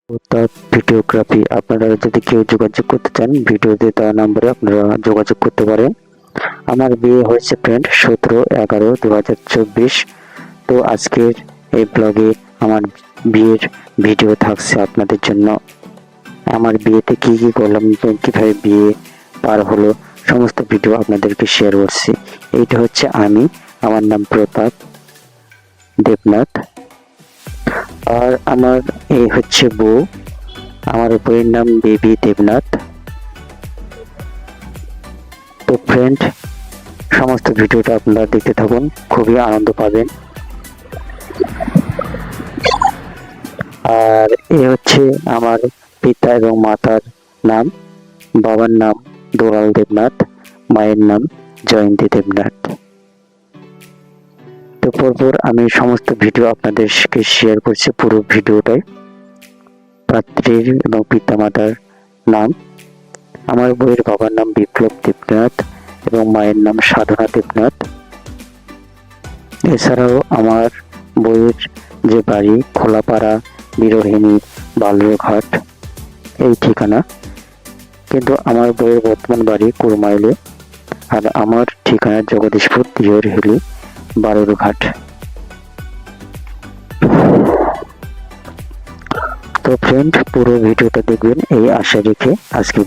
প্রতাপ videography. আপনারা যদি কেউ যোগাযোগ করতে চান, ভিডিওতে দেওয়া নম্বরে আপনারা যোগাযোগ করতে পারেন। আমার বিয়ে হয়েছে ফ্রেন্ড 17/11/2024। তো আজকের এই ব্লগে আমার বিয়ের ভিডিও থাকছে আপনাদের জন্য। আমার বিয়েতে কি কি করলাম, কিভাবে বিয়ে পার হলো, সমস্ত ভিডিও আপনাদেরকে শেয়ার করছি। এইটা হচ্ছে আমি, আমার নাম প্রতাপ দেবনাথ। আর আমার এই হচ্ছে বউ, আমার বইয়ের নাম বেবি দেবনাথ। তো ফ্রেন্ড, সমস্ত ভিডিওটা আপনারা দেখতে থাকুন, খুবই আনন্দ পাবেন। আর এ হচ্ছে আমার পিতা এবং মাতার নাম। বাবার নাম দুলাল দেবনাথ, মায়ের নাম জয়ন্তী দেবনাথ। তো পরপর আমি সমস্ত ভিডিও আপনাদেরকে শেয়ার করছি, পুরো ভিডিওটাই। পাত্রীর এবং পিতামাতার নাম: আমার বইয়ের বাবার নাম বিপ্লব দেবনাথ এবং মায়ের নাম সাধনা দেবনাথ। এছাড়াও আমার বইয়ের যে বাড়ি খোলাপাড়া, বিরোহিনী, বালুরঘাট এই ঠিকানা, কিন্তু আমার বইয়ের বর্তমান বাড়ি কুরমাইলে। আর আমার ঠিকানা জগদীশপুর দিয়রহিলি, বালুরঘাট। তো ফ্রেন্ড, পুরো ভিডিওটা দেখবেন এই আশা রেখে আজকে